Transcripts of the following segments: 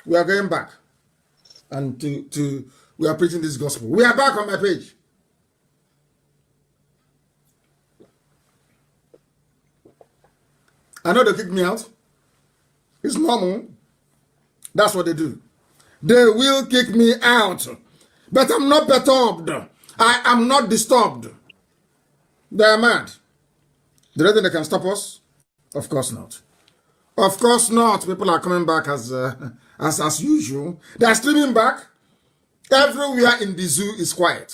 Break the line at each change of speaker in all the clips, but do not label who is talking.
We are going back. And we are preaching this gospel. We are back on my page. I know they kicked me out. It's normal. That's what they do. They will kick me out. But I'm not perturbed. I am not disturbed. They are mad. Do they think they can stop us? Of course not. Of course not. People are coming back as usual. They are streaming back. Everywhere in the zoo is quiet.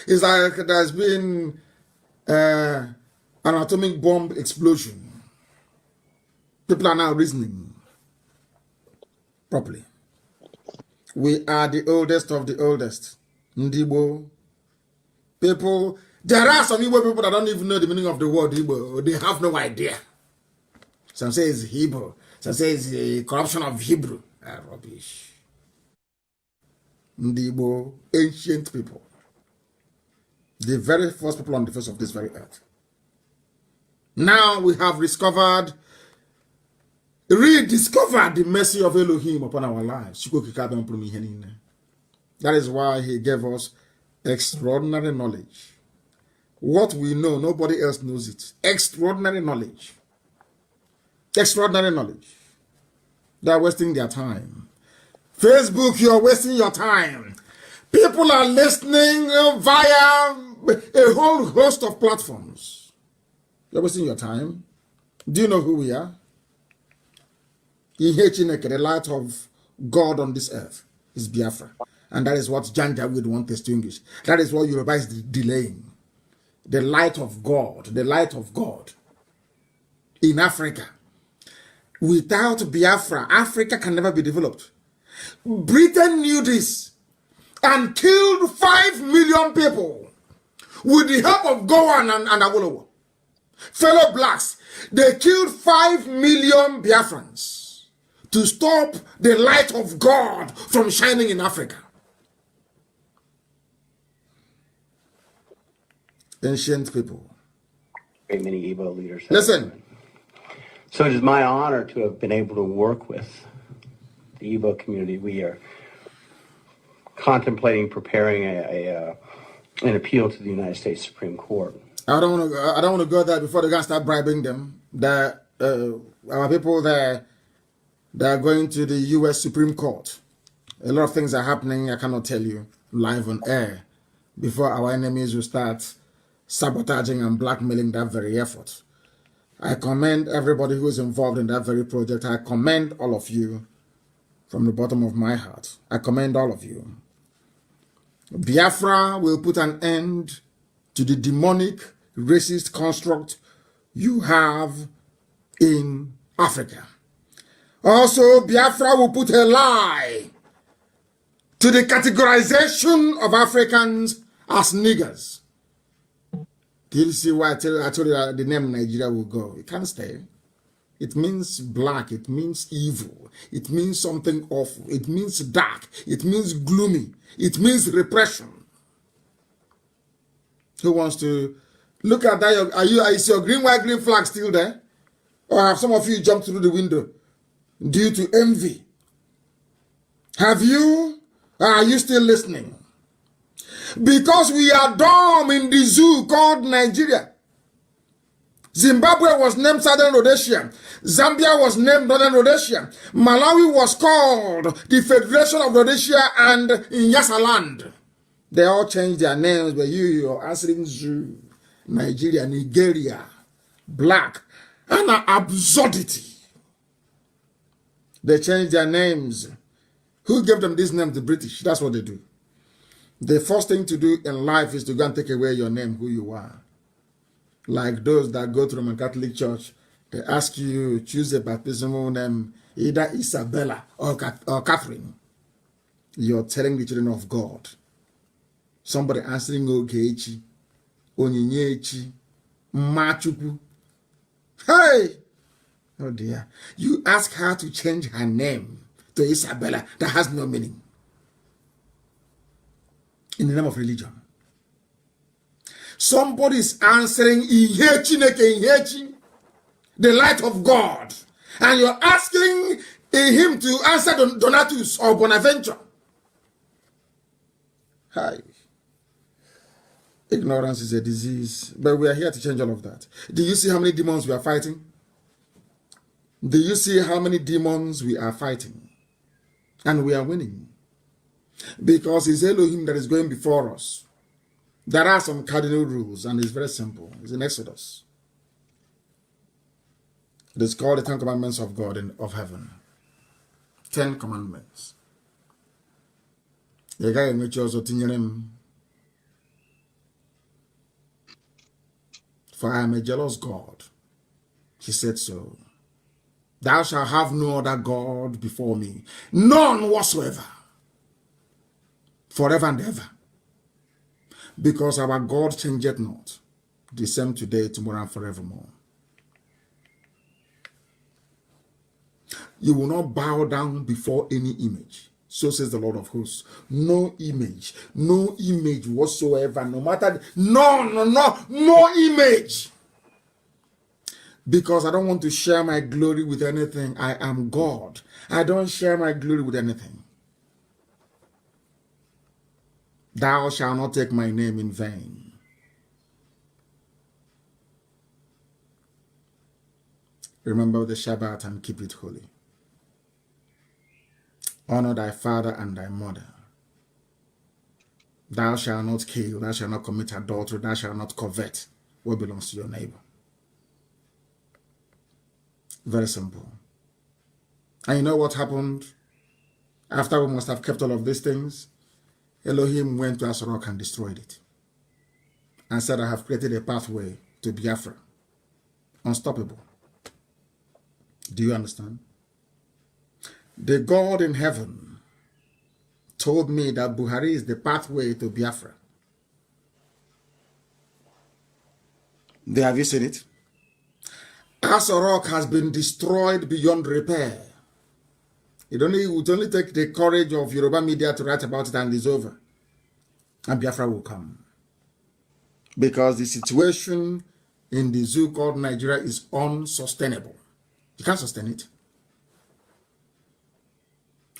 It's like there's been an atomic bomb explosion. People are now reasoning properly. We are the oldest of the oldest. Ndibo. People, there are some Igbo people that don't even know the meaning of the word Igbo. They have no idea. Some say it's Hebrew. Some say it's a corruption of Hebrew. Rubbish. Ndibo, ancient people. The very first people on the face of this very earth. Now we have rediscovered the mercy of Elohim upon our lives. That is why he gave us extraordinary knowledge. What we know, nobody else knows it. Extraordinary knowledge. Extraordinary knowledge. They are wasting their time. Facebook, you're wasting your time. People are listening via a whole host of platforms. You're wasting your time. Do you know who we are? The light of God on this earth is Biafra. And that is what Janja would want to distinguish. That is what Yoruba is delaying. The light of God. The light of God. In Africa. Without Biafra, Africa can never be developed. Britain knew this and killed 5 million people with the help of Gowan and Awolowo. Fellow blacks, they killed 5 million Biafrans to stop the light of God from shining in Africa. Ancient people.
Very many Igbo leaders.
Listen.
So it is my honor to have been able to work with the Igbo community. We are contemplating preparing an appeal to the United States Supreme Court.
I don't want to go there before they can start bribing them. That our people there. They are going to the U.S. Supreme Court. A lot of things are happening. I cannot tell you live on air before our enemies will start sabotaging and blackmailing that very effort. I commend everybody who is involved in that very project. I commend all of you from the bottom of my heart. I commend all of you. Biafra will put an end to the demonic, racist construct you have in Africa. Also, Biafra will put a lie to the categorization of Africans as niggers. Do you see why I told you that the name Nigeria will go? It can't stay. It means black. It means evil. It means something awful. It means dark. It means gloomy. It means repression. Who wants to look at that? Is your green, white, green flag still there? Or have some of you jumped through the window due to envy? Have you? Are you still listening? Because we are dumb in the zoo called Nigeria. Zimbabwe was named Southern Rhodesia. Zambia was named Northern Rhodesia. Malawi was called the Federation of Rhodesia and Nyasaland. They all changed their names, but you're answering zoo, Nigeria, Nigeria, black, and an absurdity. They changed their names. Who gave them this name? The British. That's what they do. The first thing to do in life is to go and take away your name, who you are. Like those that go to Roman Catholic Church, they ask you to choose a baptismal name, either Isabella or Catherine. You're telling the children of God. Somebody answering Ogechi, Onyinyechi, Machuku. Hey! Oh dear. You ask her to change her name to Isabella. That has no meaning. In the name of religion. Somebody is answering Ihechi, the light of God. And you're asking in him to answer Donatus or Bonaventure. Hi. Ignorance is a disease, but we are here to change all of that. Do you see how many demons we are fighting? Do you see how many demons we are fighting? And we are winning. Because it's Elohim that is going before us. There are some cardinal rules, and it's very simple. It's in Exodus. It is called the 10 Commandments of God and of heaven. 10 Commandments. The guy in which also for I am a jealous God. He said so. Thou shalt have no other God before me, none whatsoever, forever and ever. Because our God changeth not, the same today, tomorrow, and forevermore. You will not bow down before any image. So says the Lord of hosts. No image whatsoever, no matter, no image. Because I don't want to share my glory with anything. I am God. I don't share my glory with anything. Thou shalt not take my name in vain. Remember the Shabbat and keep it holy. Honor thy father and thy mother. Thou shalt not kill. Thou shalt not commit adultery. Thou shalt not covet what belongs to your neighbor. Very simple. And you know what happened? After we must have kept all of these things, Elohim went to Asarok and destroyed it. And said, I have created a pathway to Biafra. Unstoppable. Do you understand? The God in heaven told me that Buhari is the pathway to Biafra. Have you seen it? Asarok has been destroyed beyond repair. It would only take the courage of Yoruba media to write about it and it's over. And Biafra will come. Because the situation in the zoo called Nigeria is unsustainable. You can't sustain it.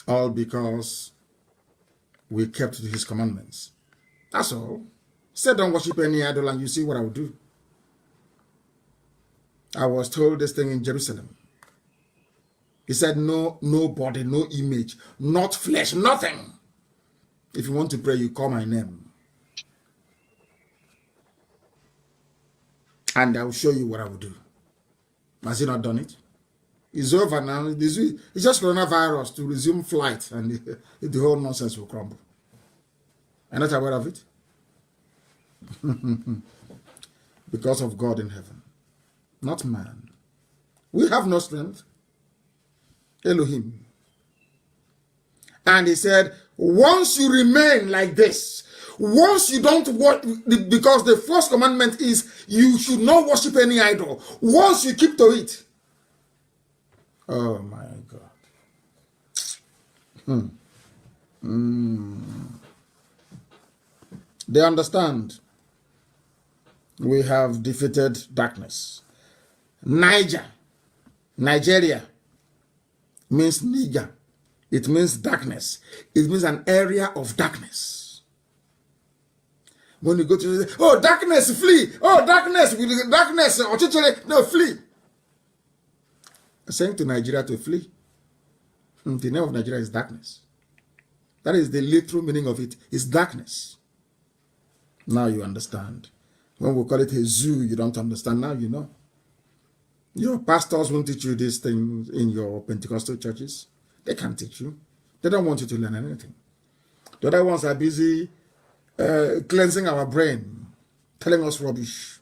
All because we kept his commandments. That's all. Say don't worship any idol and you see what I will do. I was told this thing in Jerusalem. He said, no, nobody, no image, not flesh, nothing. If you want to pray, you call my name. And I will show you what I will do. Has he not done it? It's over now. It's just coronavirus to resume flight and the whole nonsense will crumble. I'm not aware of it. Because of God in heaven, not man. We have no strength. Elohim. And he said, once you remain like this, once you don't worship, because the first commandment is you should not worship any idol. Once you keep to it. Oh my God. They understand. We have defeated darkness. Nigeria means Niger. It means darkness. It means an area of darkness. When you go to, oh, darkness, flee. Oh, darkness, no, flee. Saying to Nigeria to flee. The name of Nigeria is darkness. That is the literal meaning of it. It's darkness. Now you understand. When we call it a zoo, you don't understand. Now you know. Your pastors won't teach you these things in your Pentecostal churches. They can't teach you. They don't want you to learn anything. The other ones are busy cleansing our brain, telling us rubbish.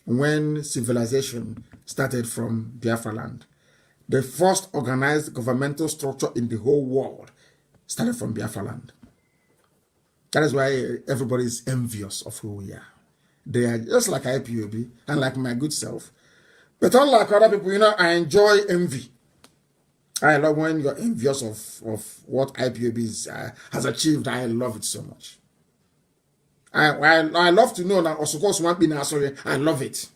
When civilization started from Biafra land, the first organized governmental structure in the whole world started from Biafra land. That is why everybody is envious of who we are. They are just like IPOB and like my good self. But unlike other people, you know, I enjoy envy. I love when you're envious of what IPOB has achieved. I love it so much. I love to know that I love it.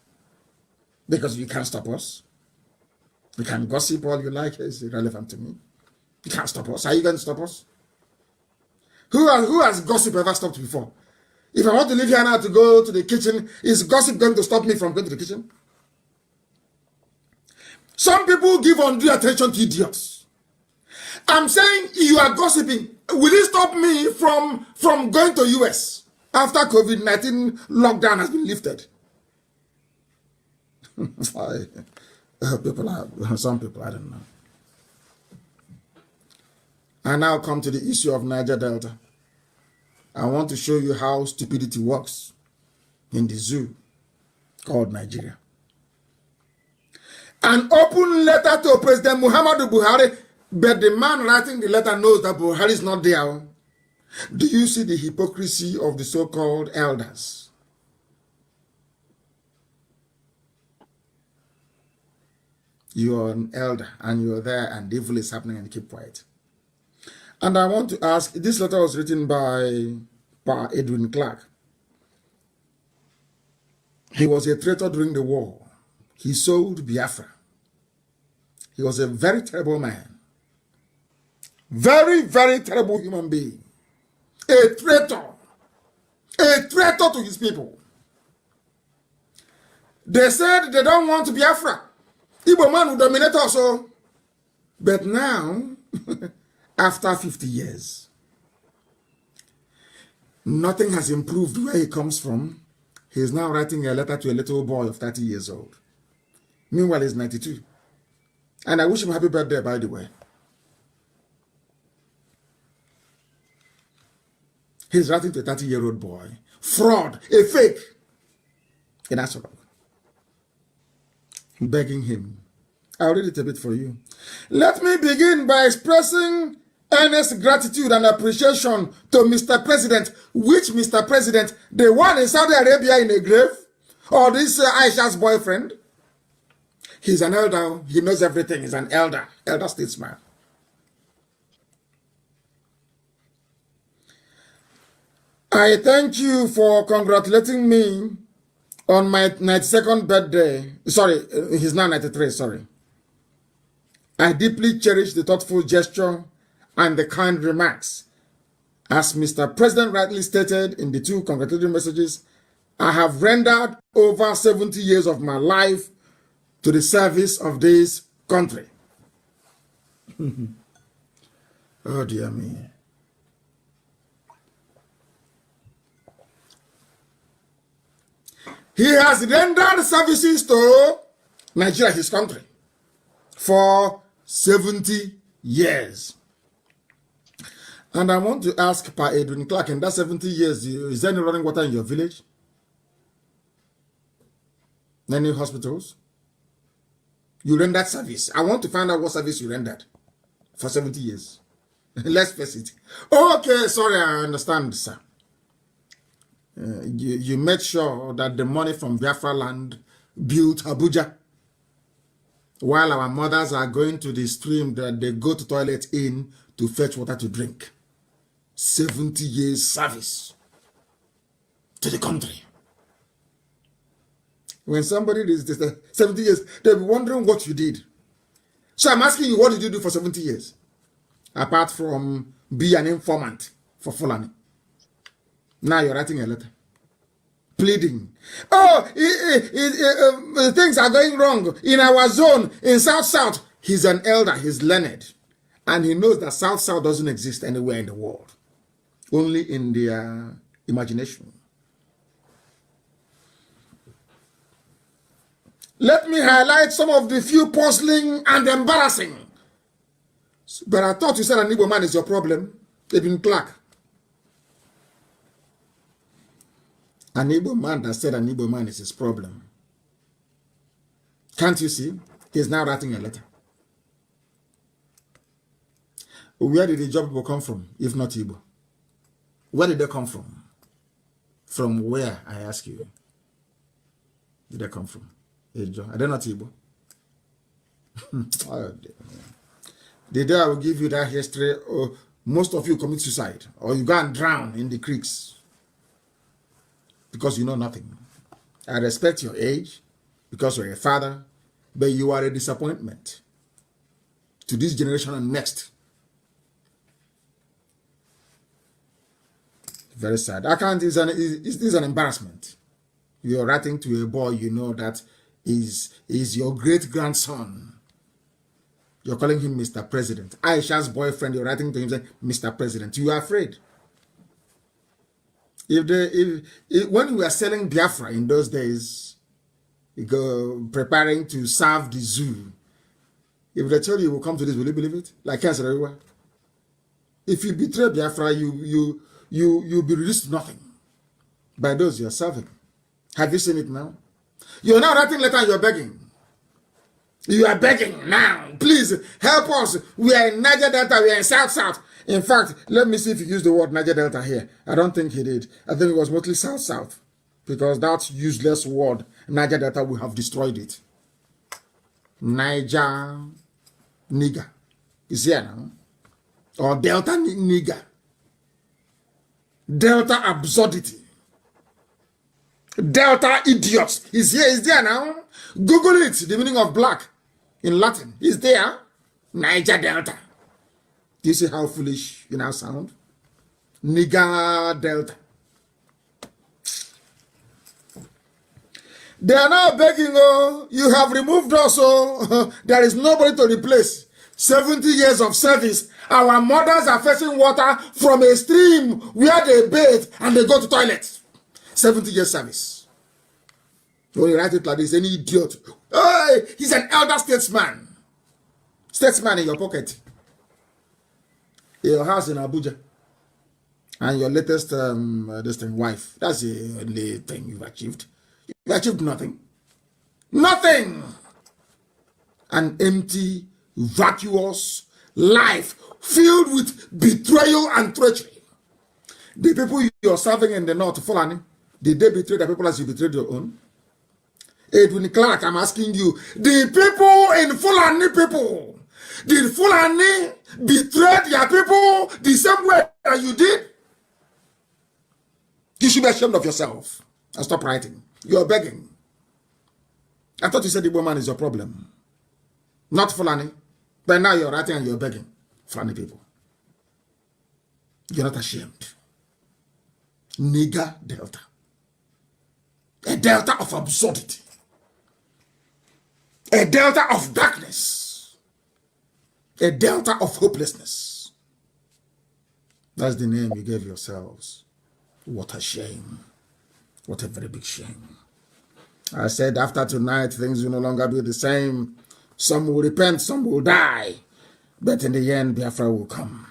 Because you can't stop us. You can gossip all you like. It's irrelevant to me. You can't stop us. Are you going to stop us? Who has gossip ever stopped before? If I want to leave here now to go to the kitchen, is gossip going to stop me from going to the kitchen? Some people give undue attention to idiots. I'm saying you are gossiping. Will it stop me from going to US after COVID-19 lockdown has been lifted? Some people, I don't know. I now come to the issue of Niger Delta. I want to show you how stupidity works in the zoo called Nigeria. An open letter to President Muhammadu Buhari, but the man writing the letter knows that Buhari is not there. Do you see the hypocrisy of the so-called elders? You are an elder and you're there and evil is happening and you keep quiet. And I want to ask, this letter was written by Edwin Clark. He was a traitor during the war. He sold Biafra. He was a very terrible man. Very, very terrible human being. A traitor. A traitor to his people. They said they don't want Biafra. Igbo man will dominate also. But now, after 50 years, nothing has improved where he comes from. He is now writing a letter to a little boy of 30 years old. Meanwhile, he's 92. And I wish him happy birthday, by the way. He's writing to a 30-year-old boy. Fraud, a fake. In Asoro. Begging him. I'll read it a bit for you. Let me begin by expressing earnest gratitude and appreciation to Mr. President. Which Mr. President? The one in Saudi Arabia in a grave? Or this Aisha's boyfriend? He's an elder. He knows everything. He's an elder. Elder statesman. I thank you for congratulating me on my 92nd birthday. Sorry, he's now 93, sorry. I deeply cherish the thoughtful gesture and the kind remarks. As Mr. President rightly stated in the two congratulatory messages, I have rendered over 70 years of my life to the service of this country. Oh dear me. He has rendered services to Nigeria, his country, for 70 years. And I want to ask Pa Edwin Clark, in that 70 years, is there any running water in your village? Any hospitals? You rendered service. I want to find out what service you rendered for 70 years. Let's face it. Okay, sorry, I understand, sir. You made sure that the money from Biafra land built Abuja, while our mothers are going to the stream that they go to toilet in to fetch water to drink. 70 years service to the country. When somebody is 70 years, they'll be wondering what you did. So I'm asking you, what did you do for 70 years? Apart from be an informant for Fulani. Now you're writing a letter. Pleading. Oh, things are going wrong in our zone, in South-South. He's an elder, he's learned. And he knows that South-South doesn't exist anywhere in the world. Only in their imagination. Let me highlight some of the few puzzling and embarrassing. But I thought you said an Igbo man is your problem. Edwin Clark. An Igbo man that said an Igbo man is his problem. Can't you see? He's now writing a letter. Where did the job people come from, if not Igbo? Where did they come from? From where, I ask you? Did they come from? Are they not Igbo? Oh, the day I will give you that history, most of you commit suicide, or you go and drown in the creeks because you know nothing. I respect your age because you're a father, but you are a disappointment. to this generation and next. Very sad. I can't. It's an embarrassment. You're writing to a boy you know that is your great grandson. You're calling him Mr. President. Aisha's boyfriend. You're writing to him saying, Mr. President. You are afraid. When we were selling Biafra in those days, preparing to serve the zoo, if they tell you will come to this, will you believe it? Like cancer everywhere. If you betray Biafra, you'll be released to nothing by those you're serving. Have you seen it now? You're now writing letter and you're begging. You are begging now. Please help us. We are in Niger Delta. We are in South. In fact, let me see if you use the word Niger Delta here. I don't think he did. I think it was mostly South. Because that useless word, Niger Delta, we have destroyed it. Niger nigger is here now. Or Delta nigger. Delta absurdity. Delta idiots is here. Is there now. Google it. The meaning of black in Latin is there. Niger Delta. Do you see how foolish you now sound? Nigger Delta. They are now begging, oh, you have removed us, oh, there is nobody to replace. 70 years of service. Our mothers are fetching water from a stream where they bathe and they go to toilet. 70 years service. When you write it like this, any idiot. Hey, he's an elder statesman. Statesman in your pocket. Your house in Abuja. And your latest wife. That's the only thing you've achieved. You've achieved nothing. Nothing. An empty, vacuous life filled with betrayal and treachery. The people you're serving in the north, Fulani, did they betray the people as you betrayed your own? Edwin Clark, I'm asking you, the people in Fulani people, did Fulani betray their people the same way that you did? You should be ashamed of yourself and stop writing. You're begging. I thought you said the woman is your problem. Not Fulani. But now you're writing and you're begging. Fulani people. You're not ashamed. Nigger Delta. A delta of absurdity. A delta of darkness. A delta of hopelessness. That's the name you gave yourselves. What a shame. What a very big shame. I said after tonight, things will no longer be the same. Some will repent, some will die. But in the end, Biafra will come.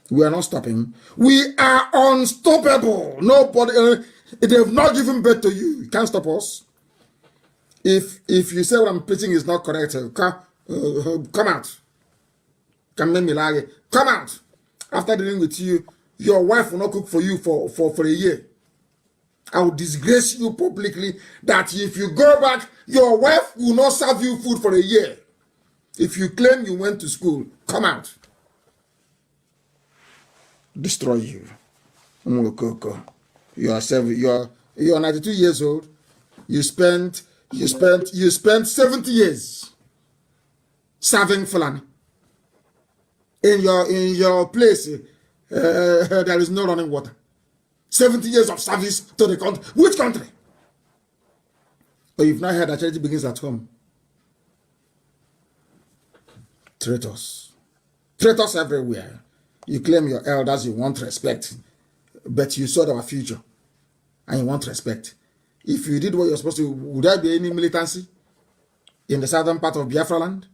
We are not stopping. We are unstoppable. Nobody, they've not given birth to you. You can't stop us. If you say what I'm preaching is not correct, come out. Come out. After dealing with you, your wife will not cook for you for a year. I will disgrace you publicly that if you go back, your wife will not serve you food for a year. If you claim you went to school, come out. Destroy you. You're 92 years old. You spent 70 years serving Fulani. In your place, there is no running water. 70 years of service to the country. Which country? But you've not heard that charity begins at home. Traitors. Traitors everywhere. You claim your elders, you want respect. But you saw our future. And you want respect. If you did what you're supposed to, would there be any militancy in the southern part of Biafra land?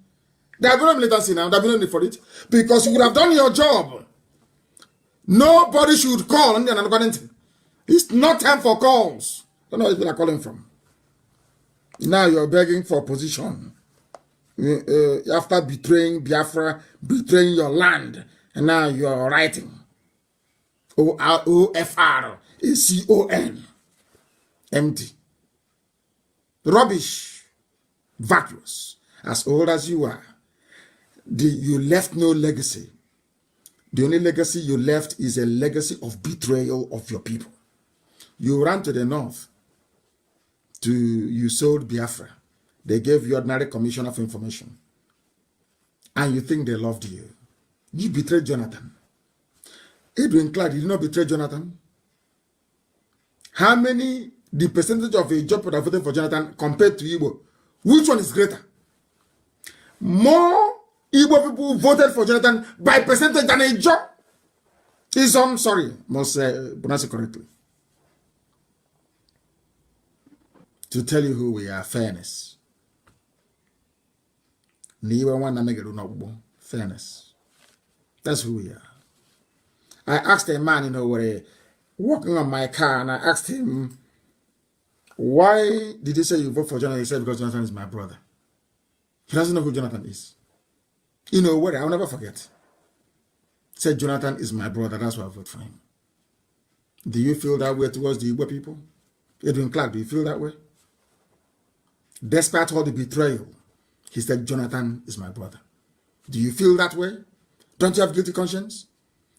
There will be no militancy now. There will be no need for it. Because you would have done your job. Nobody should call. It's not time for calls. I don't know where people are calling from. Now you're begging for position. After betraying Biafra, betraying your land, and now you're writing. OFRACON. Empty. Rubbish. Vacuous. As old as you are. You left no legacy. The only legacy you left is a legacy of betrayal of your people. You ran to the north. You sold Biafra. They gave you ordinary commissioner of information. and you think they loved you. You betrayed Jonathan. Edwin Clark did not betray Jonathan. How many, the percentage of a job that voted for Jonathan compared to Igbo? Which one is greater? More Igbo people voted for Jonathan by percentage than a job. Sorry, must pronounce it correctly. To tell you who we are, fairness. Fairness. That's who we are. I asked a man, walking on my car, and I asked him, why did you say you vote for Jonathan? He said, because Jonathan is my brother. He doesn't know who Jonathan is. What? I'll never forget. He said, Jonathan is my brother. That's why I vote for him. Do you feel that way towards the Igbo people? Edwin Clark, do you feel that way? Despite all the betrayal, he said, Jonathan is my brother. Do you feel that way? Don't you have guilty conscience?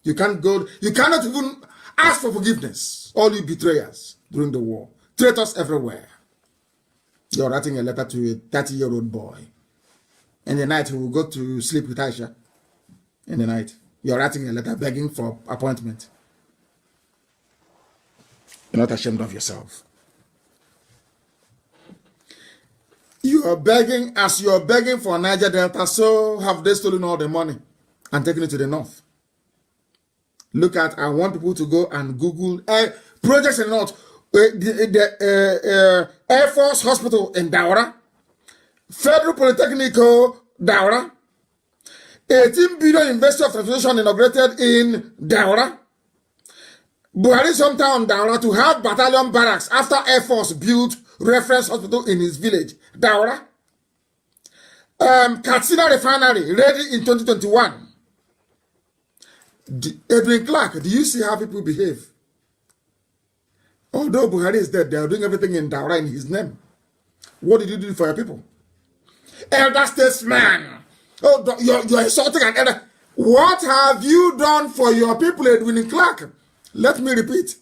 You cannot even ask for forgiveness. All you betrayers during the war. Traitors everywhere. You're writing a letter to a 30-year-old boy. In the night, he will go to sleep with Aisha. In the night, you're writing a letter begging for appointment. You're not ashamed of yourself. You are begging, as you are begging for Niger Delta, so have they stolen all the money and taken it to the north. Look at, I want people to go and Google projects in the north. The Air Force Hospital in Daura, Federal Polytechnic Daura, 18 billion University of Transportation inaugurated in Daura, Buhari's hometown Daura to have battalion barracks after Air Force built reference hospital in his village, Daura. Katsina refinery ready in 2021. Edwin Clark, do you see how people behave? Although Buhari is dead, they are doing everything in Daura in his name. What did you do for your people? Elder statesman. Oh, you're insulting an elder. What have you done for your people, Edwin Clark? Let me repeat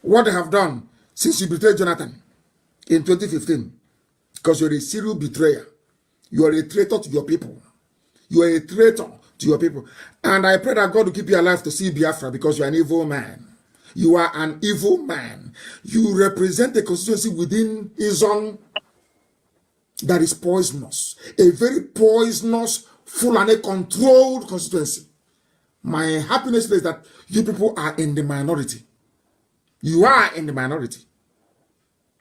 what they have done since you betrayed Jonathan in 2015. Because you're a serial betrayer. You are a traitor to your people. You are a traitor to your people. And I pray that God will keep you alive to see Biafra, because you are an evil man. You are an evil man. You represent a constituency within Izon that is poisonous. A very poisonous, full and a controlled constituency. My happiness is that you people are in the minority. You are in the minority.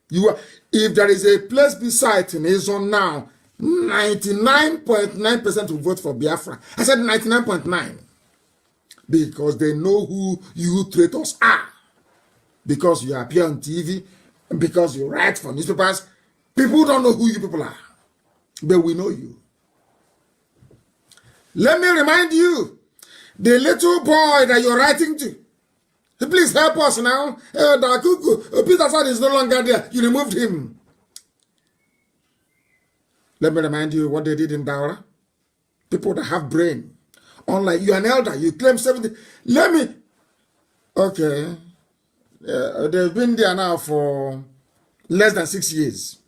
You are. If there is a place beside in Izon now, 99.9% will vote for Biafra. I said 99.9. Because they know who you traitors are. Because you appear on TV, because you write for newspapers, people don't know who you people are. But we know you. Let me remind you, the little boy that you're writing to, please help us now. Peter Sad is no longer there. You removed him. Let me remind you what they did in Daura. People that have brain. Unlike you, an elder, you claim 70. Let me. Okay. They've been there now for less than 6 years.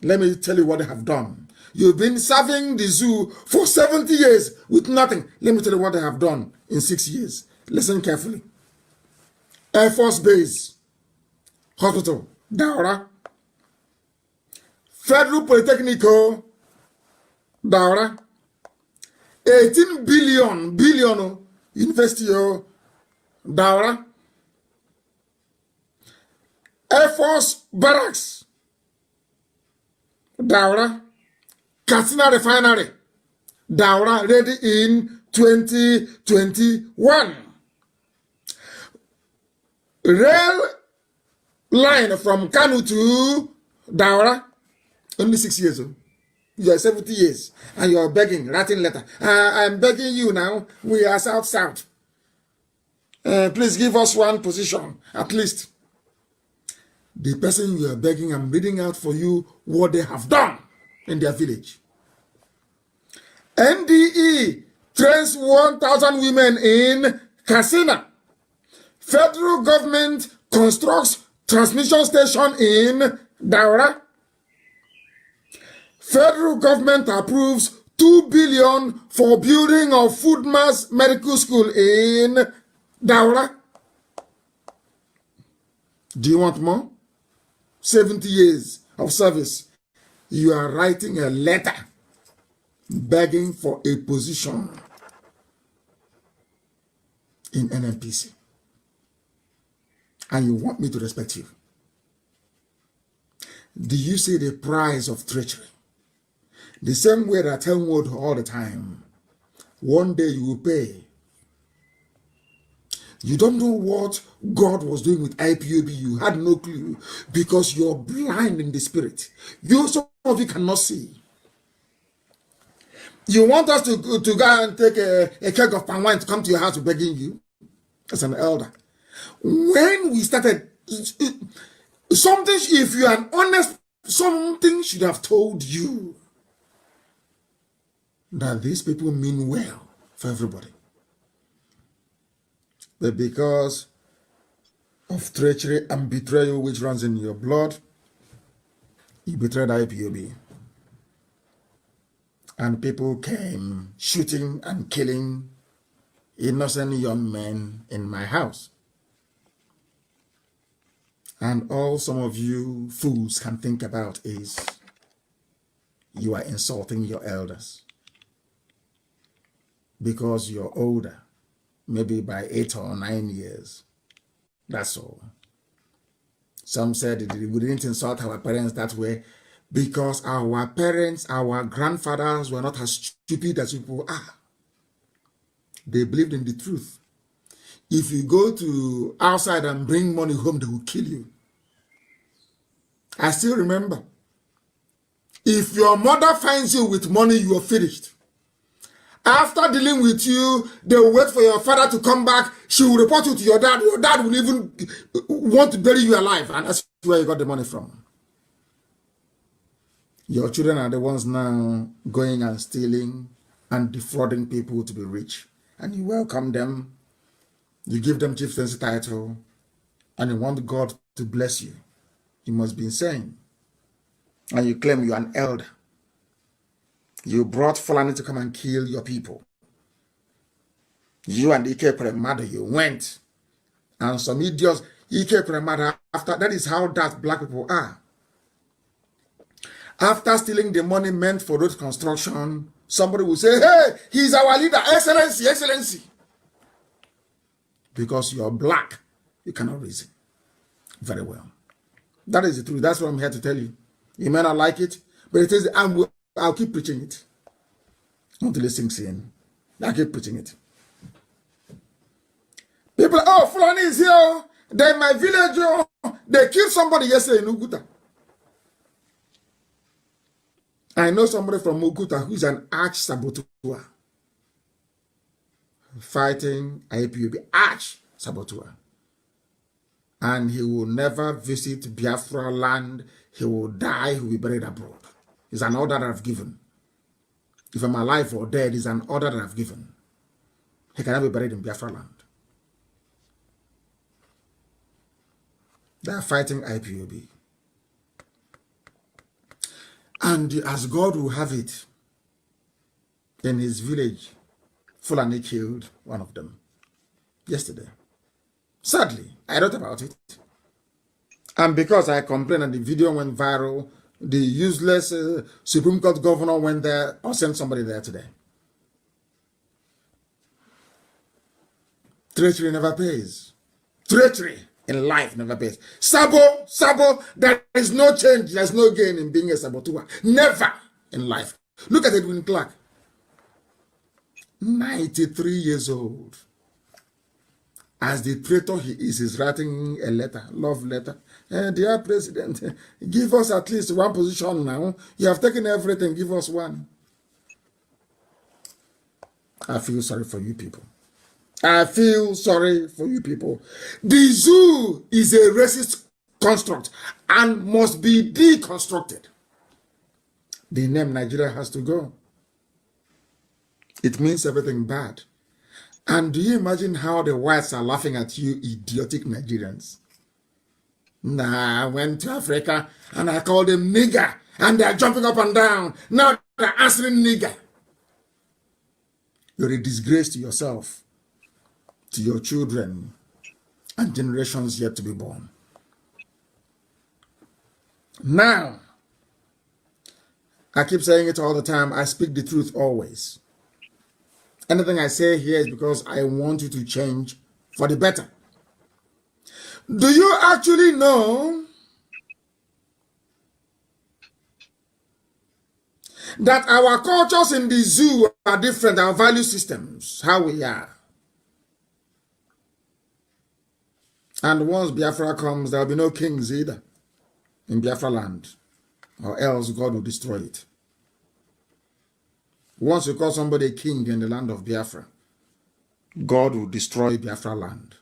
Let me tell you what they have done. You've been serving the zoo for 70 years with nothing. Let me tell you what they have done in 6 years. Listen carefully. Air Force Base, Hospital, Daura. Federal Polytechnic, Daura. 18 billion University, Daura. Air Force Barracks, Daura. Katsina Refinery, Daura, ready in 2021. Rail line from Kanu to Daura, only 6 years old. You are 70 years and you are begging, writing letter. I'm begging you now. We are South. Please give us one position, at least. The person you are begging, I'm reading out for you what they have done in their village. NDE trains 1,000 women in Katsina. Federal government constructs transmission station in Daura. Federal government approves 2 billion for building of food mass medical school in Daura. Do you want more? 70 years of service. You are writing a letter begging for a position in NNPC. And you want me to respect you. Do you see the price of treachery? The same way that I tell word all the time. One day you will pay. You don't know what God was doing with IPOB. You had no clue because you're blind in the spirit. Some of you cannot see. You want us to go and take a keg of palm wine to come to your house begging you as an elder. When we started, something, if you are honest, something should have told you that these people mean well for everybody. But because of treachery and betrayal which runs in your blood, you betrayed IPOB. And people came shooting and killing innocent young men in my house. And all some of you fools can think about is you are insulting your elders because you're older, maybe by 8 or 9 years. That's all. Some said we didn't insult our parents that way because our parents, our grandfathers were not as stupid as people are. They believed in the truth. If you go to outside and bring money home, they will kill you. I still remember. If your mother finds you with money, you are finished. After dealing with you, they will wait for your father to come back. She will report you to your dad. Your dad will even want to bury you alive. And that's where you got the money from. Your children are the ones now going and stealing and defrauding people to be rich. And you welcome them. You give them chieftaincy title. And you want God to bless you. You must be insane. And you claim you are an elder. You brought Fulani to come and kill your people. You and Ike Premada, you went. And some idiots, Ike Premada, after that is how that black people are. After stealing the money meant for road construction, somebody will say, hey, he's our leader, excellency, excellency. Because you're black, you cannot reason very well. That is the truth. That's what I'm here to tell you. You may not like it, but it is. I'll keep preaching it until it sinks in. I'll keep preaching it. People, oh, Fulani is here. They're in my village. Oh, they killed somebody yesterday in Uguta. I know somebody from Uguta who's an arch saboteur fighting IPOB, arch saboteur. And he will never visit Biafra land. He will die. He will be buried abroad. It's an order that I've given. If I'm alive or dead, it's an order that I've given. He cannot be buried in Biafra land. They are fighting IPOB. And as God will have it, in his village, Fulani killed one of them yesterday. Sadly, I wrote about it. And because I complained and the video went viral, the useless Supreme Court governor went there or sent somebody there today. Treachery never pays. Treachery in life never pays. Sabo, there is no change, there's no gain in being a saboteur. Never in life. Look at Edwin Clark. 93 years old. As the traitor he is, he's writing a letter, love letter. Dear President, give us at least one position now. You have taken everything, give us one. I feel sorry for you people. I feel sorry for you people. The zoo is a racist construct and must be deconstructed. The name Nigeria has to go. It means everything bad. And do you imagine how the whites are laughing at you, idiotic Nigerians? Nah, I went to Africa and I called them nigger, and they're jumping up and down. Now they're answering nigger. You're a disgrace to yourself, to your children, and generations yet to be born. Now, I keep saying it all the time, I speak the truth always. Anything I say here is because I want you to change for the better. Do you actually know that our cultures in the zoo are different, our value systems, how we are? And once Biafra comes, there will be no kings either in Biafra land, or else God will destroy it. Once you call somebody a king in the land of Biafra, God will destroy Biafra land.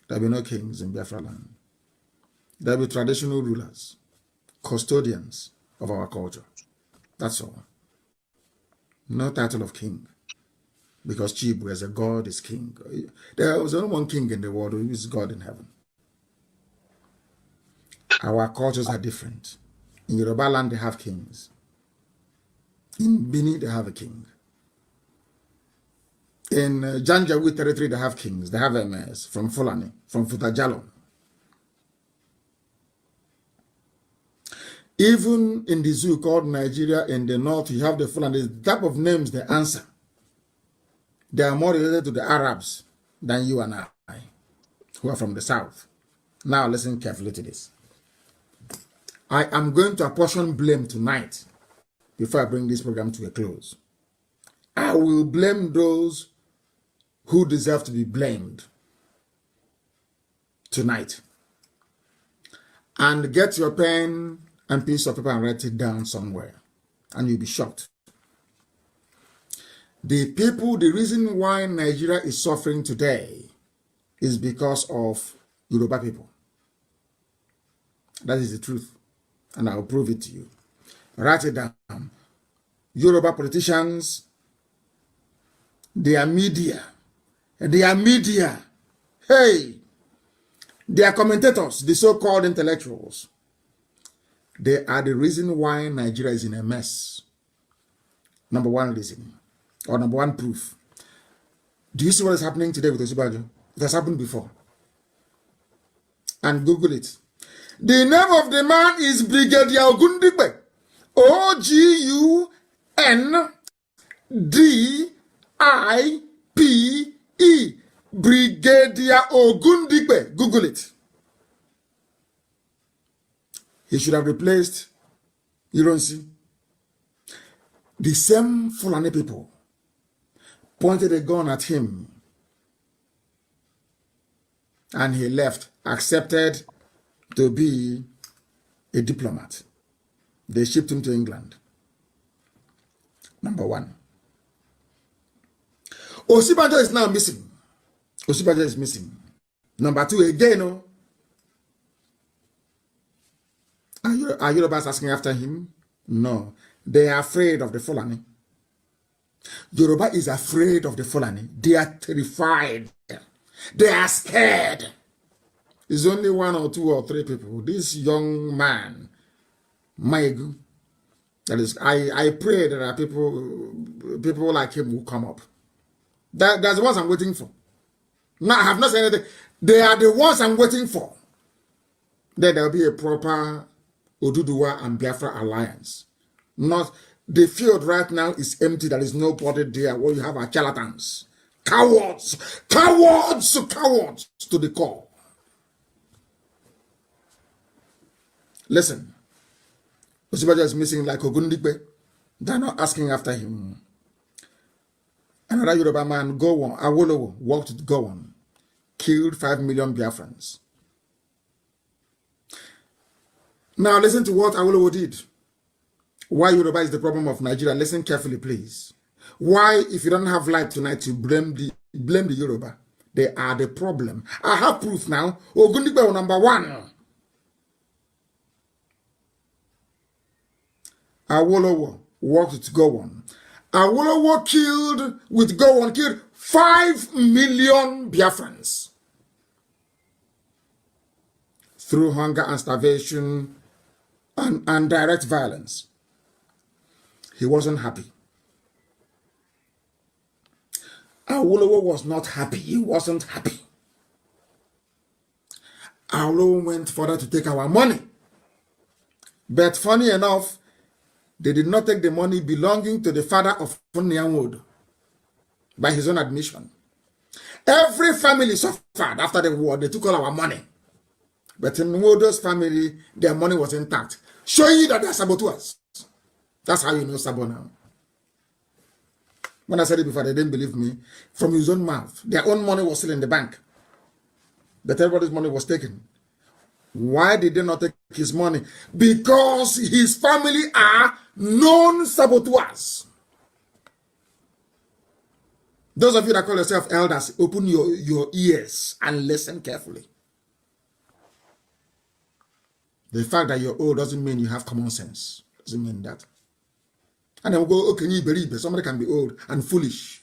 There will be no kings in Biafra land. There will be traditional rulers, custodians of our culture. That's all. No title of king. Because Chibu, as a God, is king. There was only one king in the world who is God in heaven. Our cultures are different. In Yoruba land, they have kings. In Bini, they have a king. In Janjaweed territory, they have kings. They have emirs from Fulani, from Futajalo. Even in the zoo called Nigeria in the north, you have the Fulani. The type of names they answer, they are more related to the Arabs than you and I, who are from the south. Now listen carefully to this. I am going to apportion blame tonight before I bring this program to a close. I will blame those who deserve to be blamed tonight. And get your pen and piece of paper and write it down somewhere, and you'll be shocked. The reason why Nigeria is suffering today is because of Yoruba people. That is the truth, and I will prove it to you. Write it down. Yoruba politicians, their media, hey, their commentators, the so-called intellectuals, they are the reason why Nigeria is in a mess. Number one reason, or number one proof. Do you see what is happening today with Osibajo? It has happened before. And Google it. The name of the man is Brigadier Ogundipe. Ogundipe. Brigadier Ogundipe. Google it. He should have replaced Ironsi. The same Fulani people pointed a gun at him, and he left, accepted to be a diplomat. They shipped him to England. Number one. Osibajo is now missing. Osibajo is missing. Number two, again, are Yorubas asking after him? No. They are afraid of the Fulani. Yoruba is afraid of the Fulani. They are terrified. They are scared. It's only one or two or three people. This young man, Maegu, that is, I pray that there are people like him will come up. That's the ones I'm waiting for. No, I have not said anything. They are the ones I'm waiting for. Then there will be a proper Oduduwa and Biafra alliance. Not the field right now is empty. There is nobody there. What you have are charlatans, cowards to the core. Listen, Osibajo is missing like Ogundipe. They're not asking after him. Another Yoruba man, Gowon, Awolowo, walked with Gowon, killed 5 million Biafrans. Now listen to what Awolowo did. Why Yoruba is the problem of Nigeria. Listen carefully, please. Why, if you don't have light tonight, to blame the Yoruba? They are the problem. I have proof now. Ogundipe number one. Awolowo walked with Gowon. Awolowo killed 5 million Biafrans through hunger and starvation and direct violence. He wasn't happy. Awolowo was not happy. He wasn't happy. Awolowo went further to take our money. But funny enough, they did not take the money belonging to the father of Funnianwood by his own admission. Every family suffered after the war. They took all our money. But in Nwodo's family, their money was intact. Showing you that they're saboteurs. That's how you know Sabo now. When I said it before, they didn't believe me. From his own mouth, their own money was still in the bank. But everybody's money was taken. Why did they not take his money? Because his family are known saboteurs. Those of you that call yourself elders, open your ears and listen carefully. The fact that you're old doesn't mean you have common sense. Doesn't mean that. And then we'll go, okay, you believe somebody can be old and foolish.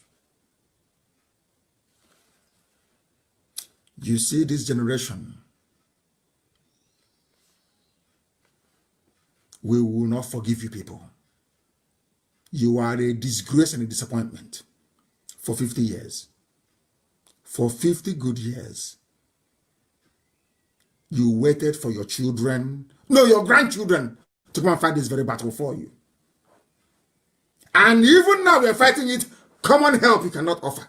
You see this generation, we will not forgive you people. You are a disgrace and a disappointment for 50 years. For 50 good years. You waited for your children, no, your grandchildren, to come and fight this very battle for you. And even now we're fighting it, common help you cannot offer.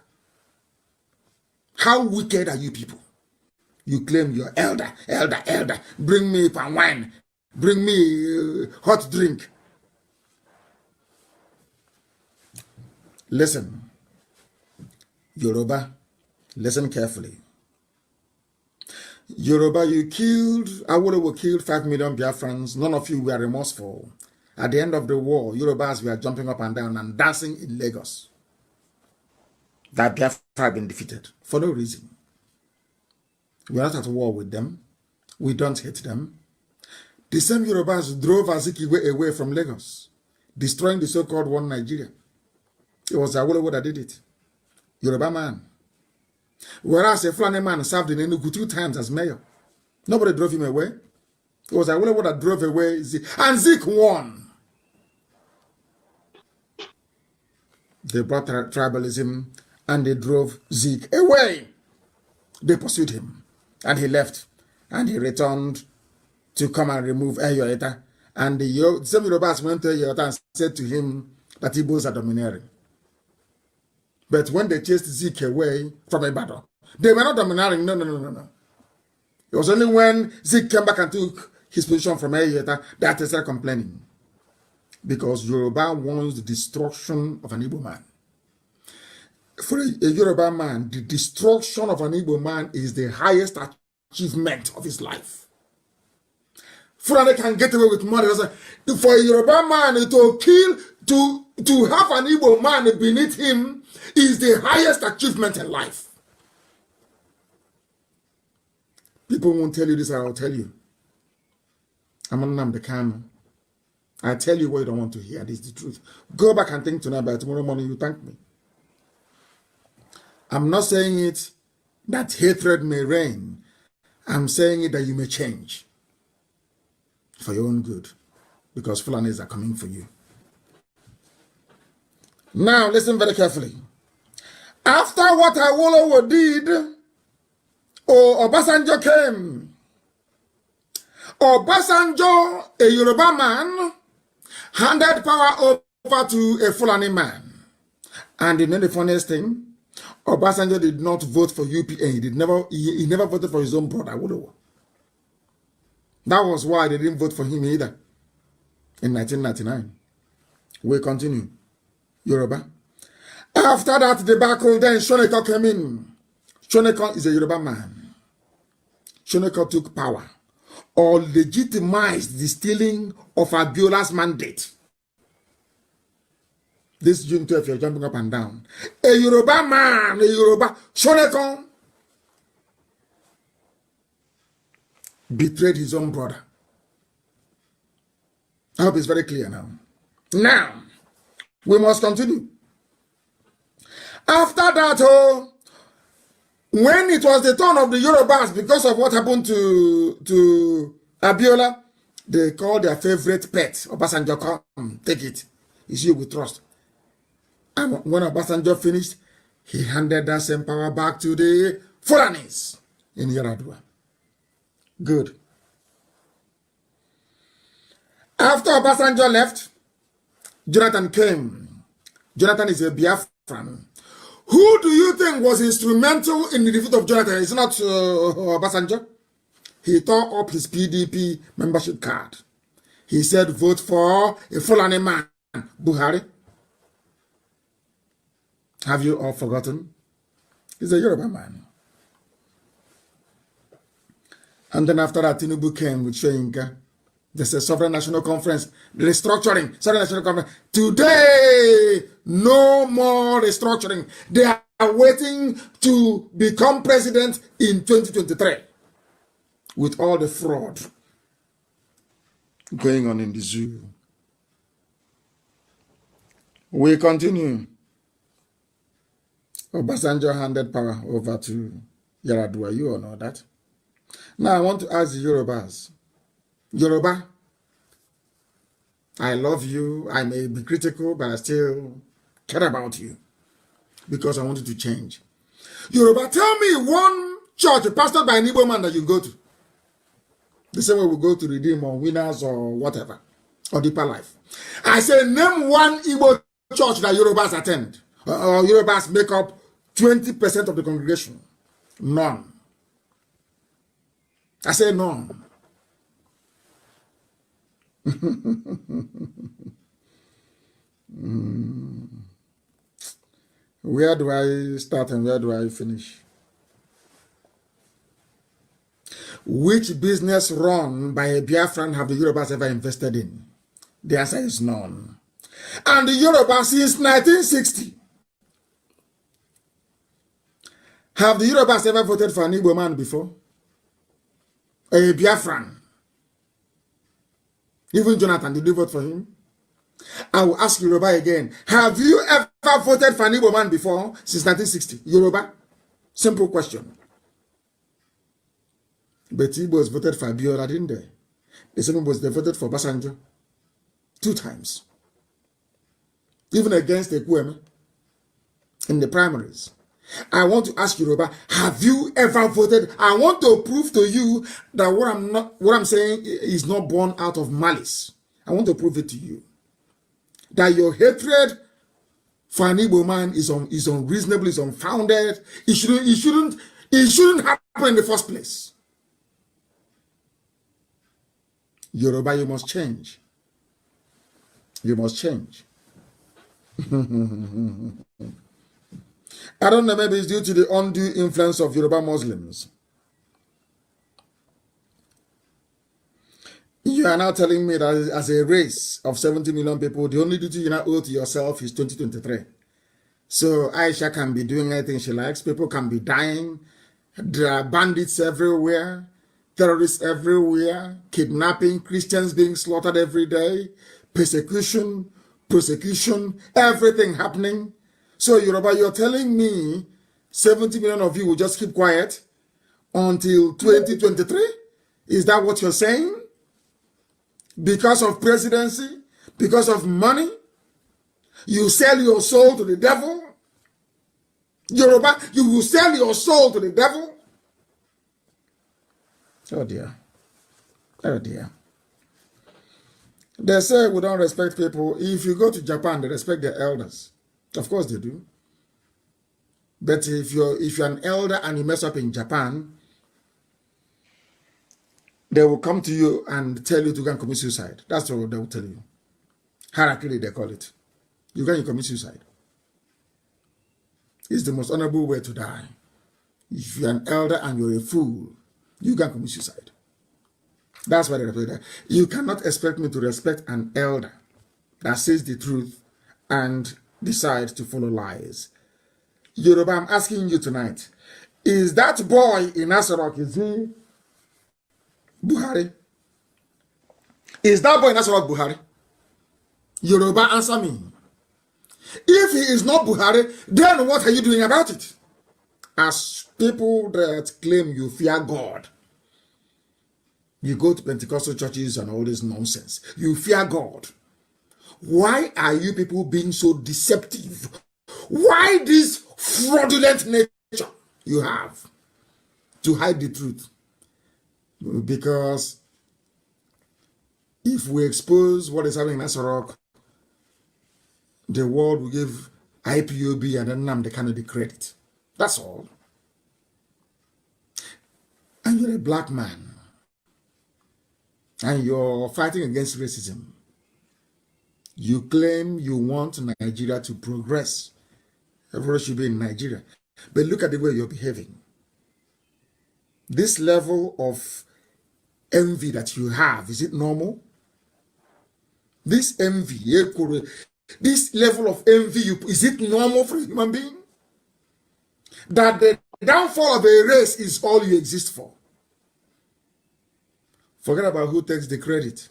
How wicked are you people? You claim you're elder. Bring me palm wine. Bring me hot drink. Listen. Yoruba, listen carefully. Yoruba, you killed, Awolowo killed 5 million Biafrans. None of you were remorseful. At the end of the war, Yorubas were jumping up and down and dancing in Lagos. That Biafra had been defeated for no reason. We are not at war with them. We don't hate them. The same Yorubas drove Azikiwe away from Lagos, destroying the so-called one Nigeria. It was Awolowo that did it. Yoruba man. Whereas a Fulani man served in Enugu 2 times as mayor. Nobody drove him away. It was Awolowo that drove away Zik. And Zik won. They brought tribalism and they drove Zik away. They pursued him. And he left. And he returned to come and remove Eyoeta. And the same Yorubas went to Eyoeta and said to him that Igbos are domineering. But when they chased Zik away from Ibadan, they were not domineering. No. It was only when Zik came back and took his position from Eyoeta that they started complaining. Because Yoruba wants the destruction of an Igbo man. For a Yoruba man, the destruction of an Igbo man is the highest achievement of his life. Fulani can get away with murder. For a Yoruba man to kill, to have an Igbo man beneath him is the highest achievement in life. People won't tell you this, I'll tell you. I'm Nnamdi Kanu. I tell you what you don't want to hear. This is the truth. Go back and think tonight, by tomorrow morning you thank me. I'm not saying it that hatred may reign. I'm saying it that you may change for your own good, because Fulanis are coming for you. Now listen very carefully. After what Awolowo did, Obasanjo came. Obasanjo, a Yoruba man, handed power over to a Fulani man. And you know the funniest thing? Obasanjo did not vote for UPA. He never voted for his own brother, Awolowo. That was why they didn't vote for him either in 1999. We continue. Yoruba. After that debacle, then Shoneko came in. Shoneko is a Yoruba man. Shoneko took power or legitimized the stealing of Abiola's mandate. This June 12th, you're jumping up and down. A Yoruba man, a Yoruba, Shoneko betrayed his own brother. I hope it's very clear now. Now, we must continue. After that, when it was the turn of the Yorubas, because of what happened to Abiola, they called their favorite pet, Obasanjo, come, take it. It's you we trust. And when Obasanjo finished, He handed that same power back to the Fulanis in Yaradua. Good. After Obasanjo left, Jonathan came. Jonathan is a Biafran. Who do you think was instrumental in the defeat of Jonathan? It's not Obasanjo. He tore up his PDP membership card. He said, vote for a Fulani man, Buhari. Have you all forgotten? He's a Yoruba man. And then after that, Tinubu came with Shoyinka. There's a Sovereign National Conference, restructuring, Sovereign National Conference. Today, no more restructuring. They are waiting to become president in 2023 with all the fraud going on in the zoo. We continue. Obasanjo handed power over to Yaradua. You all know that. Now I want to ask the Yorubas. Yoruba, I love you. I may be critical, but I still care about you because I want you to change. Yoruba, tell me one church pastored by an Igbo man that you go to. The same way we go to Redeem or Winners or whatever, or Deeper Life. I say, name one Igbo church that Yorubas attend, or Yorubas make up 20% of the congregation. None. I say none. Where do I start and where do I finish? Which business run by a Biafran have the Yorubas ever invested in? The answer is none. And the Yorubas since 1960. Have the Yorubas ever voted for an Igbo man before? A Biafran? Even Jonathan, did you vote for him? I will ask Yoruba again. Have you ever voted for an Igbo man before since 1960? Yoruba? Simple question. But Igbos voted for Abiola, didn't they? The same Igbos, they voted for Obasanjo 2 times. Even against Ekwueme in the primaries. I want to ask Yoruba, have you ever voted? I want to prove to you that what I'm saying is not born out of malice. I want to prove it to you. That your hatred for an Igbo man is unreasonable, is unfounded. It shouldn't happen in the first place. Yoruba, you must change. You must change. I don't know, maybe it's due to the undue influence of Yoruba Muslims. You are now telling me that as a race of 70 million people, the only duty you now owe to yourself is 2023. So Aisha can be doing anything she likes. People can be dying. There are bandits everywhere. Terrorists everywhere. Kidnapping. Christians being slaughtered every day. Persecution. Everything happening. So Yoruba, you're telling me 70 million of you will just keep quiet until 2023? Is that what you're saying? Because of presidency? Because of money? You sell your soul to the devil? Yoruba, you will sell your soul to the devil? Oh dear. Oh dear. They say we don't respect people. If you go to Japan, they respect their elders. Of course they do. But if you're an elder and you mess up in Japan, they will come to you and tell you to go and commit suicide. That's what they will tell you. Harakiri, they call it. You go and commit suicide. It's the most honorable way to die. If you're an elder and you're a fool, you can commit suicide. That's why they respect that. You cannot expect me to respect an elder that says the truth and decides to follow lies. Yoruba, I'm asking you tonight, is that boy in Asarok, is he Buhari? Is that boy in Asarok Buhari? Yoruba, answer me. If he is not Buhari, then what are you doing about it? As people that claim you fear God, you go to Pentecostal churches and all this nonsense. You fear God. Why are you people being so deceptive? Why this fraudulent nature you have to hide the truth? Because if we expose what is happening in Asarok, the world will give IPOB and Nnamdi Kanu the credit. That's all. And you're a black man. And you're fighting against racism. You claim you want Nigeria to progress. Everyone should be in Nigeria. But look at the way you're behaving. This level of envy that you have, is it normal? This envy, this level of envy, is it normal for a human being? That the downfall of a race is all you exist for. Forget about who takes the credit.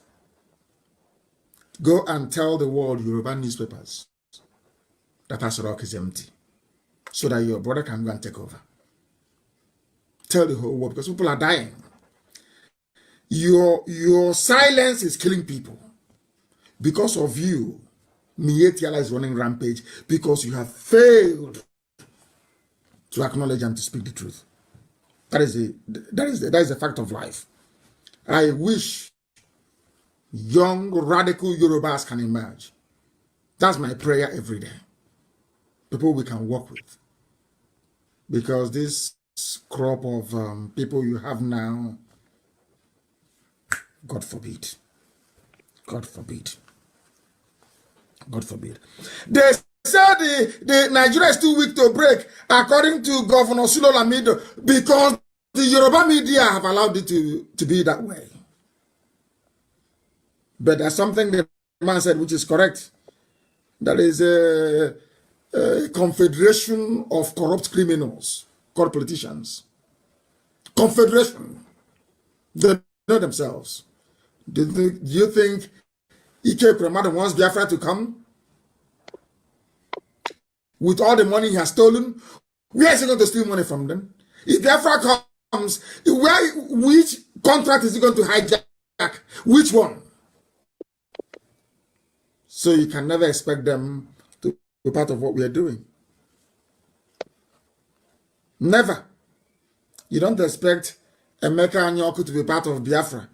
Go and tell the world, Yoruba newspapers, that Asarok is empty, so that your brother can go and take over. Tell the whole world, because people are dying. Your silence is killing people. Because of you, Mietiala is running rampage, because you have failed to acknowledge and to speak the truth. That is the fact of life. I wish young radical Yorubas can emerge. That's my prayer every day. People we can work with. Because this crop of people you have now, God forbid. God forbid. God forbid. They said the Nigeria is too weak to break, according to Governor Sulo Lamido, because the Yoruba media have allowed it to be that way. But there's something the man said which is correct. That is a confederation of corrupt criminals called politicians. Confederation. They know themselves. Do you think Ike Premadu wants Biafra to come? With all the money he has stolen, where is he going to steal money from them? If Biafra comes, which contract is he going to hijack? Which one? So you can never expect them to be part of what we are doing. Never. You don't expect Emeka Anyoku to be part of Biafra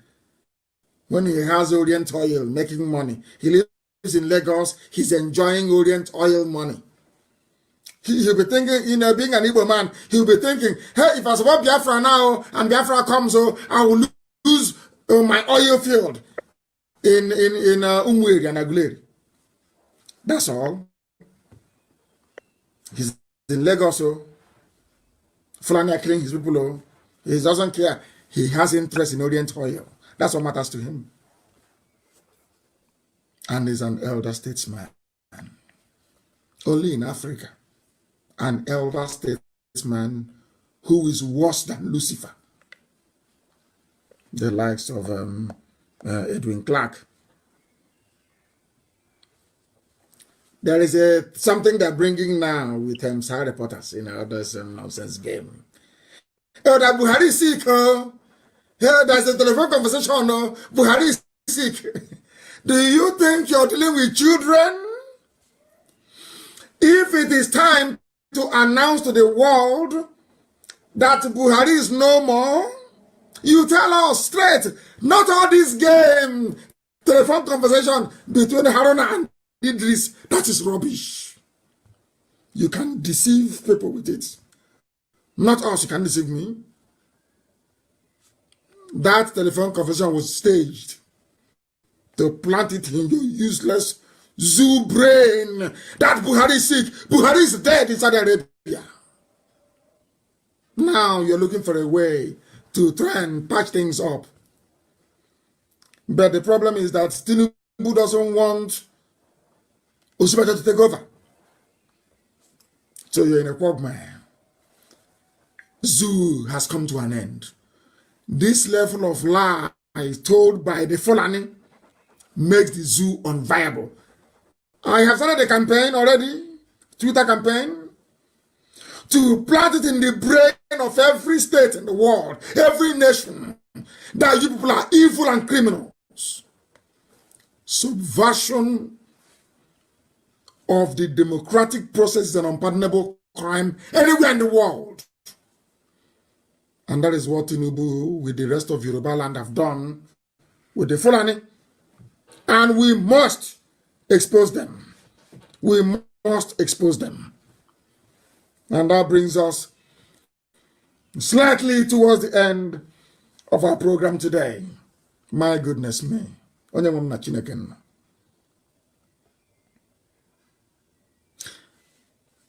when he has Orient Oil making money. He lives in Lagos, he's enjoying Orient Oil money. He'll be thinking, being an Igbo man, he'll be thinking, hey, if I support Biafra now and Biafra comes, I will lose my oil field in Umweri and Aguleri. That's all. He's in Lagos, Fulani are killing his people. He doesn't care. He has interest in Orient Oil. That's what matters to him. And he's an elder statesman. Only in Africa, an elder statesman who is worse than Lucifer. The likes of Edwin Clark. There is something they're bringing now with Sahara reporters in this nonsense game. Elder Buhari is sick. There's a telephone conversation. Buhari is sick. Do you think you're dealing with children? If it is time to announce to the world that Buhari is no more, you tell us straight. Not all this game, telephone conversation between Haruna and Idris. That is rubbish. You can deceive people with it. Not us, you can deceive me. That telephone conversation was staged to plant it in your useless zoo brain that Buhari is sick. Buhari is dead in Saudi Arabia. Now you're looking for a way to try and patch things up. But the problem is that Tinubu doesn't want Osibata to take over. So you're in a quagmire. Zoo has come to an end. This level of lie told by the Fulani makes the zoo unviable. I have started a campaign already, Twitter campaign, to plant it in the brain of every state in the world, every nation, that you people are evil and criminals. Subversion of the democratic process is an unpardonable crime anywhere in the world. And that is what Tinubu with the rest of Yoruba land have done with the Fulani. And we must expose them. We must expose them. And that brings us slightly towards the end of our program today. My goodness me.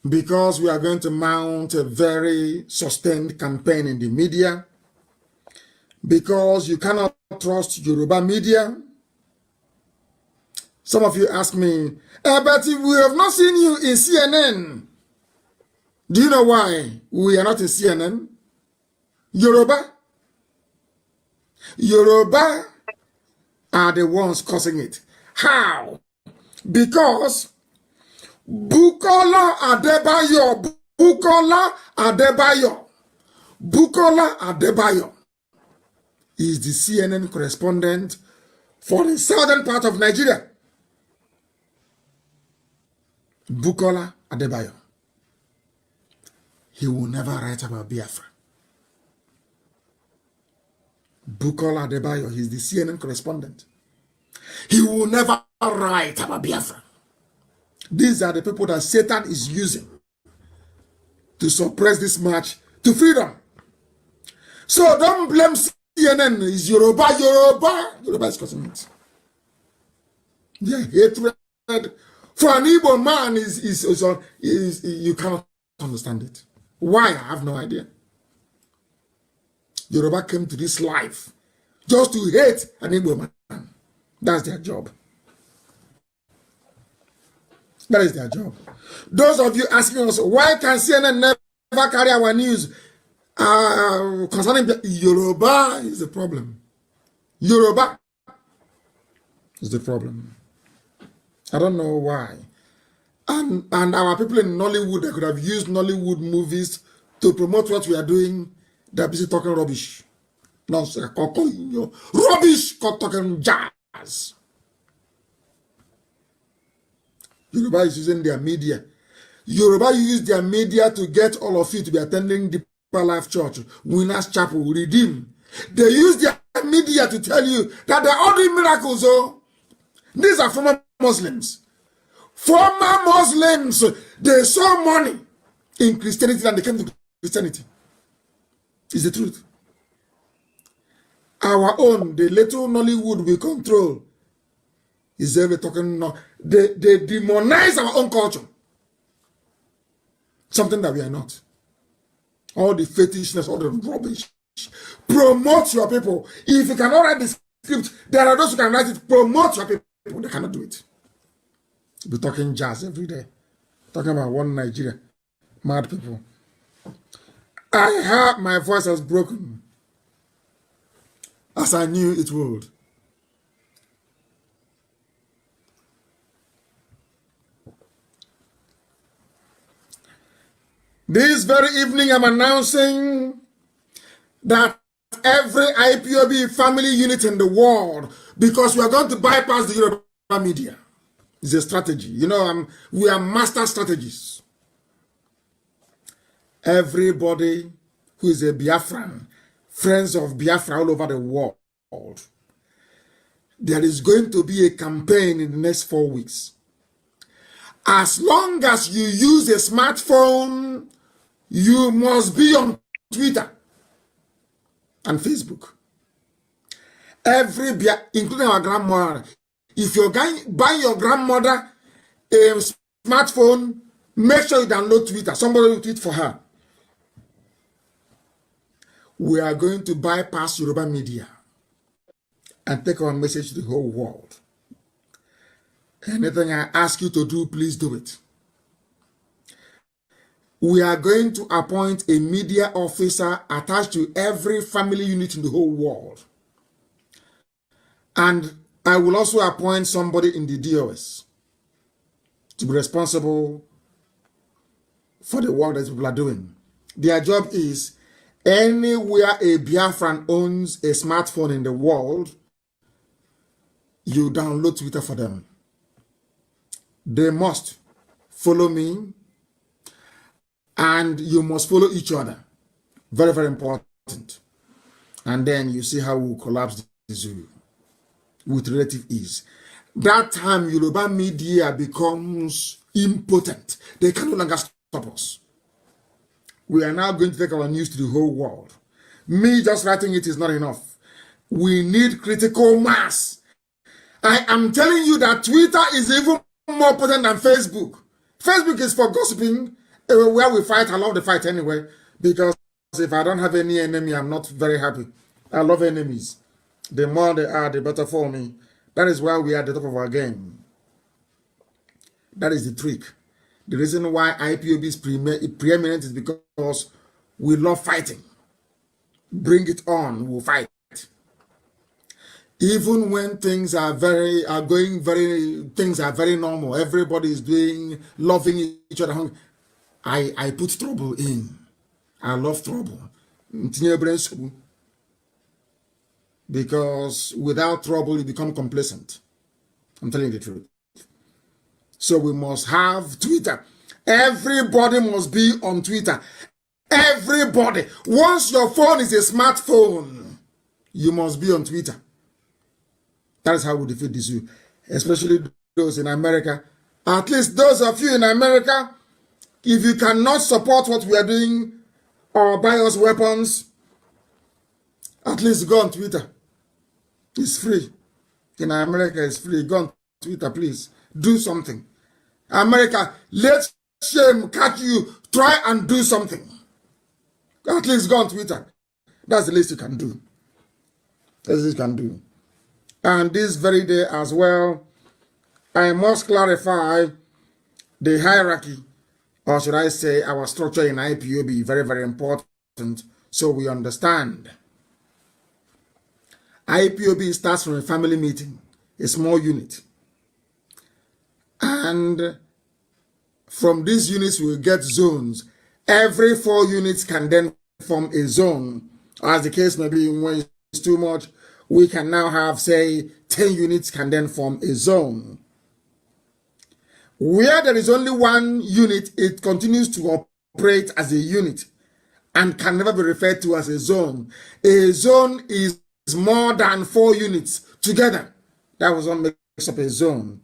Because we are going to mount a very sustained campaign in the media, because you cannot trust Yoruba media. Some of you ask me, but we have not seen you in CNN. Do you know why we are not in CNN? Yoruba are the ones causing it. How? Because Bukola Adebayo is the CNN correspondent for the southern part of Nigeria. Bukola Adebayo. He will never write about Biafra. Bukola Adebayo, he's the CNN correspondent. He will never write about Biafra. These are the people that Satan is using to suppress this march to freedom. So don't blame CNN. It's Yoruba is causing it. Their hatred for an Igbo man is you cannot understand it. Why? I have no idea. Yoruba came to this life just to hate an Igbo man. That's their job. That is their job. Those of you asking us, why can CNN never carry our news concerning Yoruba is the problem. Yoruba is the problem. I don't know why. And our people in Nollywood, they could have used Nollywood movies to promote what we are doing. They're busy talking rubbish. Nonsense. Rubbish talking jazz. Yoruba is using their media. Yoruba use their media to get all of you to be attending Deeper Life Church, Winners Chapel, Redeem. They use their media to tell you that they're all doing miracles. Oh, these are former Muslims. Former Muslims, they saw money in Christianity and they came to Christianity. It's the truth. Our own, the little Nollywood we control, is ever talking now. They demonize our own culture. Something that we are not. All the fetishness, all the rubbish. Promote your people. If you cannot write the script, there are those who can write it. Promote your people. They cannot do it. Be talking jazz every day. Talking about one Nigeria. Mad people. I heard my voice was broken. As I knew it would. This very evening, I'm announcing that every IPOB family unit in the world, because we are going to bypass the Yoruba media. It's a strategy. You know, we are master strategists. Everybody who is a Biafran, friends of Biafra all over the world, there is going to be a campaign in the next 4 weeks. As long as you use a smartphone, you must be on Twitter and Facebook. Including our grandmother. If you're buying your grandmother a smartphone, make sure you download Twitter. Somebody will tweet for her. We are going to bypass Yoruba media and take our message to the whole world. Anything I ask you to do, please do it. We are going to appoint a media officer attached to every family unit in the whole world. And I will also appoint somebody in the DOS to be responsible for the work that people are doing. Their job is anywhere a Biafran owns a smartphone in the world, you download Twitter for them. They must follow me, and you must follow each other. Very, very important. And then you see how we'll collapse the zoo with relative ease. That time, Yoruba media becomes impotent. They can no longer stop us. We are now going to take our news to the whole world. Me just writing it is not enough. We need critical mass. I am telling you that Twitter is even more potent than Facebook. Facebook is for gossiping. Where we fight, I love the fight anyway. Because if I don't have any enemy, I'm not very happy. I love enemies. The more they are, the better for me. That is why we are at the top of our game. That is the trick. The reason why IPOB is preeminent is because we love fighting. Bring it on, we'll fight. Even when things are very normal, everybody is loving each other. I put trouble in. I love trouble. Because without trouble, you become complacent. I'm telling you the truth. So we must have Twitter. Everybody must be on Twitter. Everybody. Once your phone is a smartphone, you must be on Twitter. That is how we defeat this issue. Especially those in America. At least those of you in America, if you cannot support what we are doing or buy us weapons, at least go on Twitter. It's free. In America, it's free. Go on Twitter, please. Do something. America, let shame catch you. Try and do something. At least go on Twitter. That's the least you can do. That's the least you can do. And this very day as well, I must clarify the hierarchy, or should I say our structure in IPOB, very, very important, so we understand. IPOB starts from a family meeting, a small unit. And from these units, we will get zones. Every 4 units can then form a zone. As the case may be, when it's too much, we can now have, say, 10 units can then form a zone. Where there is only 1 unit, it continues to operate as a unit and can never be referred to as a zone. A zone is more than 4 units together. That was what makes up a zone.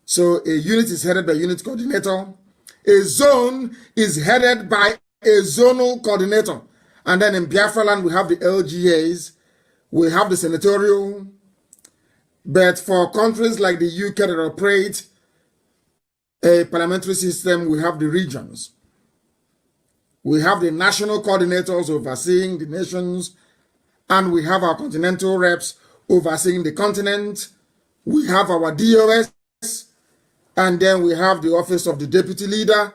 So a unit is headed by a unit coordinator. A zone is headed by a zonal coordinator. And then in Biafra land, we have the LGAs. We have the senatorial. But for countries like the UK that operate a parliamentary system, we have the regions. We have the national coordinators overseeing the nations. And we have our continental reps overseeing the continent. We have our DOS. And then we have the office of the deputy leader.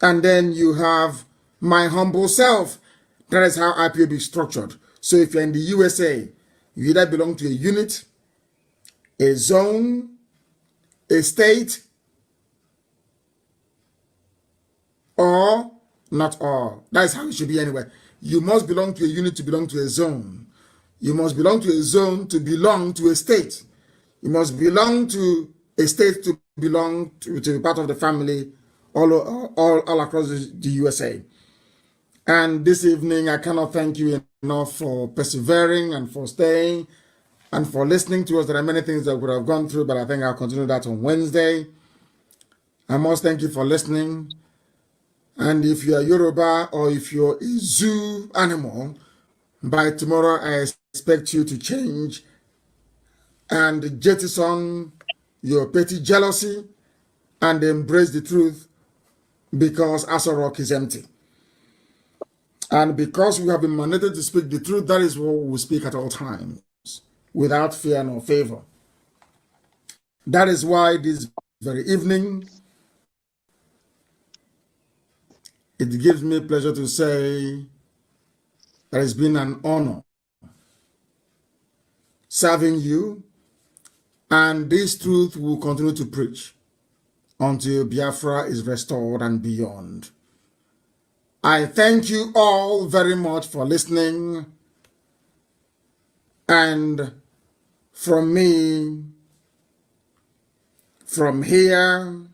And then you have my humble self. That is how IPOB is structured. So if you're in the USA, you either belong to a unit, a zone, a state, or not all. That is how it should be anyway. You must belong to a unit to belong to a zone. You must belong to a zone to belong to a state. You must belong to a state to belong to be part of the family all across the USA. And this evening, I cannot thank you enough for persevering and for staying and for listening to us. There are many things that we would have gone through, but I think I'll continue that on Wednesday. I must thank you for listening. And if you are Yoruba or if you're a zoo animal, by tomorrow I expect you to change and jettison your petty jealousy and embrace the truth, because Aso Rock is empty. And because we have been mandated to speak the truth, that is what we will speak at all times, without fear nor favor. That is why this very evening, it gives me pleasure to say that it's been an honor serving you, and this truth will continue to preach until Biafra is restored and beyond. I thank you all very much for listening. And from me, from here,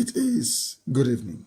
it is good evening.